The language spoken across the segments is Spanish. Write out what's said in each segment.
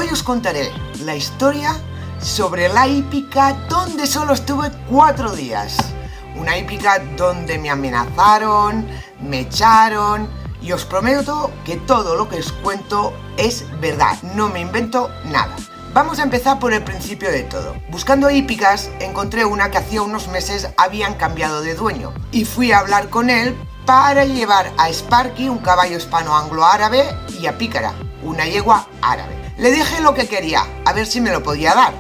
Hoy os contaré la historia sobre la hípica donde solo estuve 4 días. Una hípica donde me amenazaron, me echaron y os prometo que todo lo que os cuento es verdad, no me invento nada. Vamos a empezar por el principio de todo. Buscando hípicas encontré una que hacía unos meses habían cambiado de dueño y fui a hablar con él para llevar a Sparky, un caballo hispano-anglo-árabe, y a Pícara, una yegua árabe. Le dije lo que quería, a ver si me lo podía dar.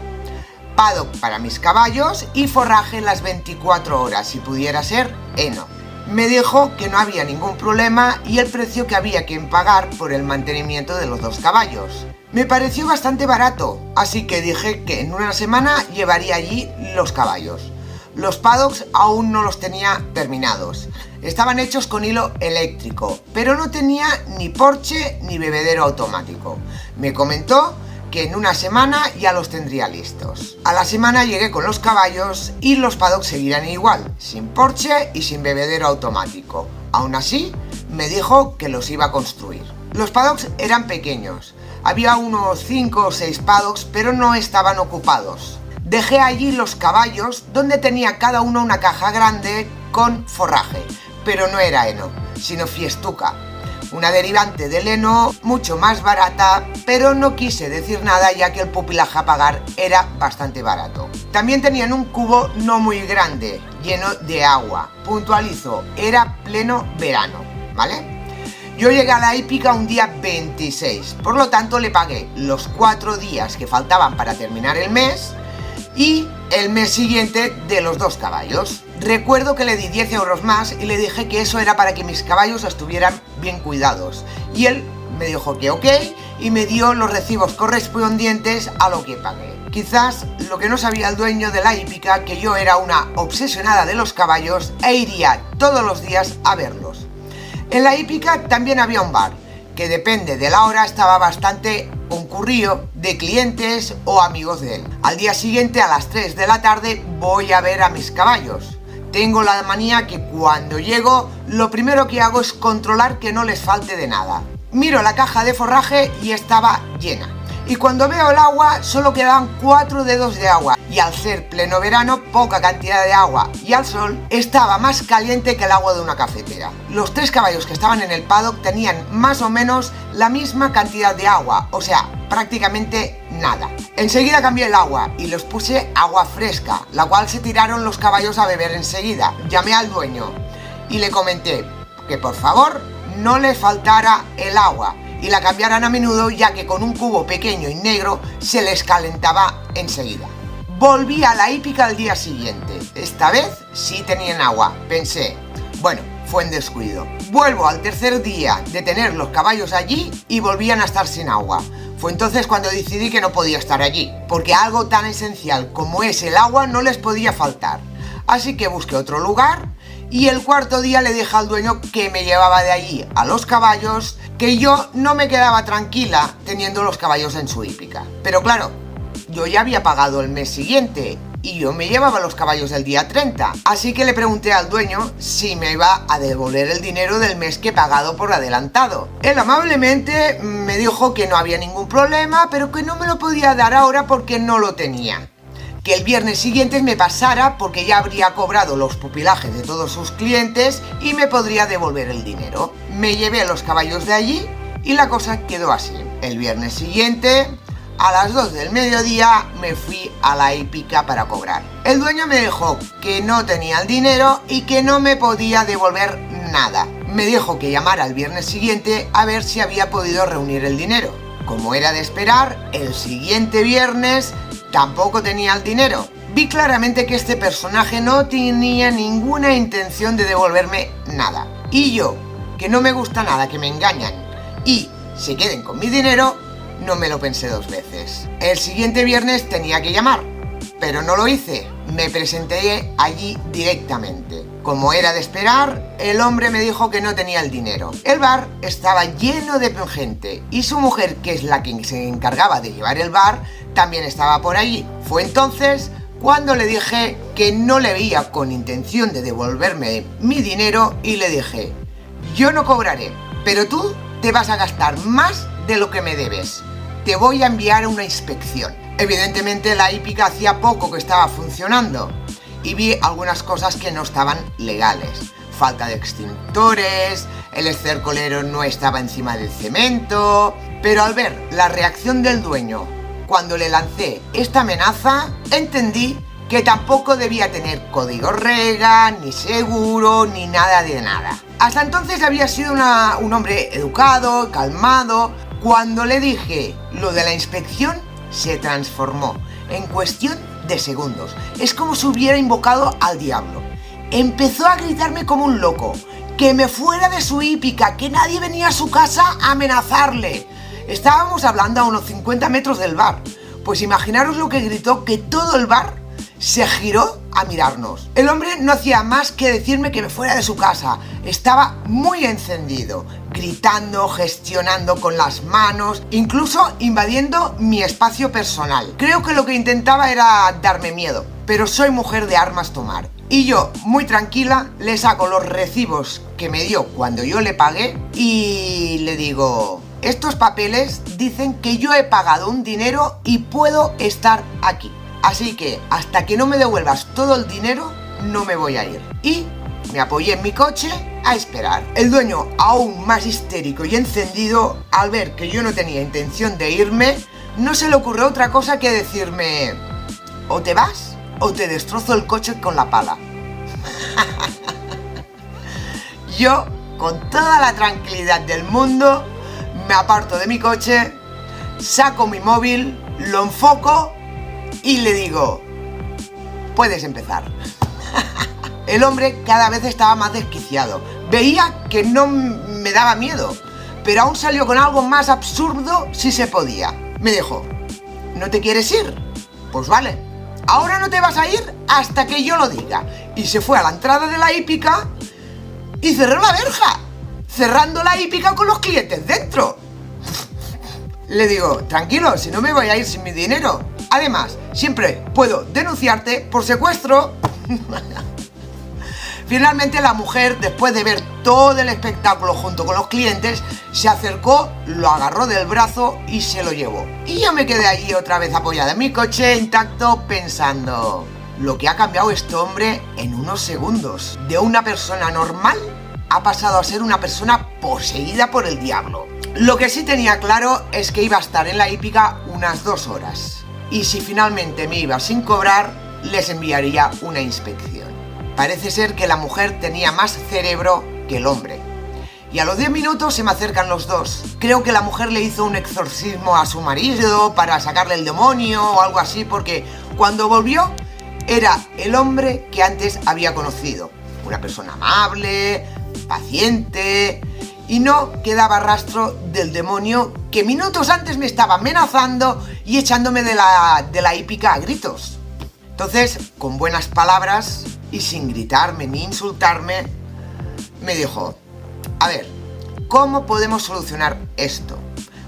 Paddock para mis caballos y forraje las 24 horas, si pudiera ser, heno. Me dijo que no había ningún problema y el precio que había que pagar por el mantenimiento de los 2 caballos. Me pareció bastante barato, así que dije que en una semana llevaría allí los caballos. Los paddocks aún no los tenía terminados. Estaban hechos con hilo eléctrico, pero no tenía ni porche ni bebedero automático. Me comentó que en una semana ya los tendría listos. A la semana llegué con los caballos y los paddocks seguirán igual, sin porche y sin bebedero automático. Aún así, me dijo que los iba a construir. Los paddocks eran pequeños. Había unos 5 o 6 paddocks, pero no estaban ocupados. Dejé allí los caballos, donde tenía cada uno una caja grande con forraje, pero no era heno, sino fiestuca, una derivante del heno mucho más barata, pero no quise decir nada ya que el pupilaje a pagar era bastante barato. También tenían un cubo no muy grande, lleno de agua. Puntualizo, era pleno verano, ¿vale? Yo llegué a la hípica un día 26, por lo tanto le pagué los 4 días que faltaban para terminar el mes y el mes siguiente de los 2 caballos. Recuerdo que le di 10 euros más y le dije que eso era para que mis caballos estuvieran bien cuidados. Y él me dijo que ok y me dio los recibos correspondientes a lo que pagué. Quizás lo que no sabía el dueño de la hípica, que yo era una obsesionada de los caballos e iría todos los días a verlos. En la hípica también había un bar, que depende de la hora estaba bastante concurrido de clientes o amigos de él. Al día siguiente a las 3 de la tarde voy a ver a mis caballos. Tengo la manía que cuando llego lo primero que hago es controlar que no les falte de nada. Miro la caja de forraje y estaba llena. Y cuando veo el agua solo quedaban 4 dedos de agua. Y al ser pleno verano, poca cantidad de agua y al sol, estaba más caliente que el agua de una cafetera. Los 3 caballos que estaban en el paddock tenían más o menos la misma cantidad de agua, o sea, prácticamente nada. Enseguida cambié el agua y les puse agua fresca, la cual se tiraron los caballos a beber enseguida. Llamé al dueño y le comenté que por favor no les faltara el agua y la cambiaran a menudo, ya que con un cubo pequeño y negro se les calentaba enseguida. Volví a la hípica al día siguiente. Esta vez sí tenían agua. Pensé, bueno, fue en descuido. Vuelvo al tercer día de tener los caballos allí y volvían a estar sin agua. Fue entonces cuando decidí que no podía estar allí, porque algo tan esencial como es el agua no les podía faltar. Así que busqué otro lugar y el 4.º día le dije al dueño que me llevaba de allí a los caballos, que yo no me quedaba tranquila teniendo los caballos en su hípica. Pero claro, yo ya había pagado el mes siguiente y yo me llevaba los caballos del día 30. Así que le pregunté al dueño si me iba a devolver el dinero del mes que he pagado por adelantado. Él amablemente me dijo que no había ningún problema, pero que no me lo podía dar ahora porque no lo tenía. Que el viernes siguiente me pasara porque ya habría cobrado los pupilajes de todos sus clientes y me podría devolver el dinero. Me llevé a los caballos de allí y la cosa quedó así. El viernes siguiente, a las 2 del mediodía, me fui a la hípica para cobrar. El dueño me dijo que no tenía el dinero y que no me podía devolver nada. Me dijo que llamara el viernes siguiente a ver si había podido reunir el dinero. Como era de esperar, el siguiente viernes tampoco tenía el dinero. Vi claramente que este personaje no tenía ninguna intención de devolverme nada. Y yo, que no me gusta nada que me engañan y se queden con mi dinero, no me lo pensé 2 veces. El siguiente viernes tenía que llamar, pero no lo hice. Me presenté allí directamente. Como era de esperar, el hombre me dijo que no tenía el dinero. El bar estaba lleno de gente y su mujer, que es la que se encargaba de llevar el bar, también estaba por allí. Fue entonces cuando le dije que no le veía con intención de devolverme mi dinero y le dije: yo no cobraré, pero tú te vas a gastar más de lo que me debes. te voy a enviar a una inspección. Evidentemente la hípica hacía poco que estaba funcionando y vi algunas cosas que no estaban legales. Falta de extintores, el estercolero no estaba encima del cemento, pero al ver la reacción del dueño cuando le lancé esta amenaza, entendí que tampoco debía tener código REGA, ni seguro, ni nada de nada. Hasta entonces había sido un hombre educado, calmado. Cuando le dije lo de la inspección, se transformó en cuestión de segundos. Es como si hubiera invocado al diablo. Empezó a gritarme como un loco, que me fuera de su hípica, que nadie venía a su casa a amenazarle. Estábamos hablando a unos 50 metros del bar. Pues imaginaros lo que gritó, que todo el bar se giró a mirarnos. El hombre no hacía más que decirme que me fuera de su casa. Estaba muy encendido, gritando, gestionando con las manos, incluso invadiendo mi espacio personal. Creo que lo que intentaba era darme miedo, pero soy mujer de armas tomar. Y yo, muy tranquila, le saco los recibos que me dio cuando yo le pagué y le digo: estos papeles dicen que yo he pagado un dinero y puedo estar aquí. Así que hasta que no me devuelvas todo el dinero, no me voy a ir. Y me apoyé en mi coche a esperar. El dueño, aún más histérico y encendido, al ver que yo no tenía intención de irme, no se le ocurrió otra cosa que decirme: o te vas o te destrozo el coche con la pala. Yo, con toda la tranquilidad del mundo, me aparto de mi coche, saco mi móvil, lo enfoco y le digo: puedes empezar. El hombre cada vez estaba más desquiciado. Veía que no me daba miedo, pero aún salió con algo más absurdo si se podía. Me dijo: ¿no te quieres ir? Pues vale, ahora no te vas a ir hasta que yo lo diga. Y se fue a la entrada de la hípica y cerró la verja, cerrando la hípica con los clientes dentro. Le digo: tranquilo, si no me voy a ir sin mi dinero. Además, siempre puedo denunciarte por secuestro. Finalmente la mujer, después de ver todo el espectáculo junto con los clientes, se acercó, lo agarró del brazo y se lo llevó. Y yo me quedé allí otra vez apoyada en mi coche intacto, pensando: lo que ha cambiado este hombre en unos segundos. De una persona normal ha pasado a ser una persona poseída por el diablo. Lo que sí tenía claro es que iba a estar en la hípica unas 2 horas. Y si finalmente me iba sin cobrar, les enviaría una inspección. Parece ser que la mujer tenía más cerebro que el hombre. Y a los 10 minutos se me acercan los dos. Creo que la mujer le hizo un exorcismo a su marido para sacarle el demonio o algo así, porque cuando volvió era el hombre que antes había conocido. Una persona amable, paciente, y no quedaba rastro del demonio que minutos antes me estaba amenazando y echándome de la hípica a gritos. Entonces, con buenas palabras y sin gritarme ni insultarme, me dijo: a ver, ¿cómo podemos solucionar esto?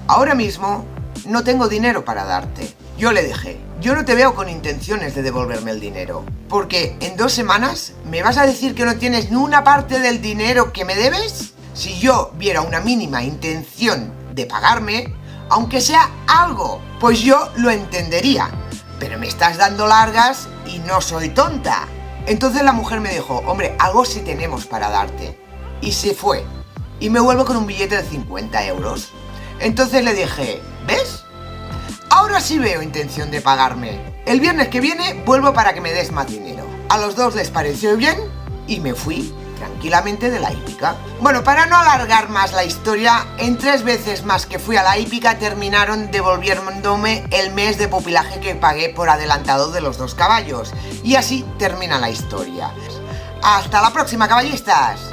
Ahora mismo no tengo dinero para darte. Yo le dije: yo no te veo con intenciones de devolverme el dinero, porque en 2 semanas me vas a decir que no tienes ni una parte del dinero que me debes. Si yo viera una mínima intención de pagarme, aunque sea algo, pues yo lo entendería. Pero me estás dando largas y no soy tonta. Entonces la mujer me dijo: hombre, algo sí tenemos para darte. Y se fue. Y me vuelvo con un billete de 50 euros. Entonces le dije: ¿ves? Ahora sí veo intención de pagarme. El viernes que viene vuelvo para que me des más dinero. A los dos les pareció bien y me fui tranquilamente de la hípica. Bueno, para no alargar más la historia, en 3 veces más que fui a la hípica terminaron devolviéndome el mes de pupilaje que pagué por adelantado de los 2 caballos. Y así termina la historia. ¡Hasta la próxima, caballistas!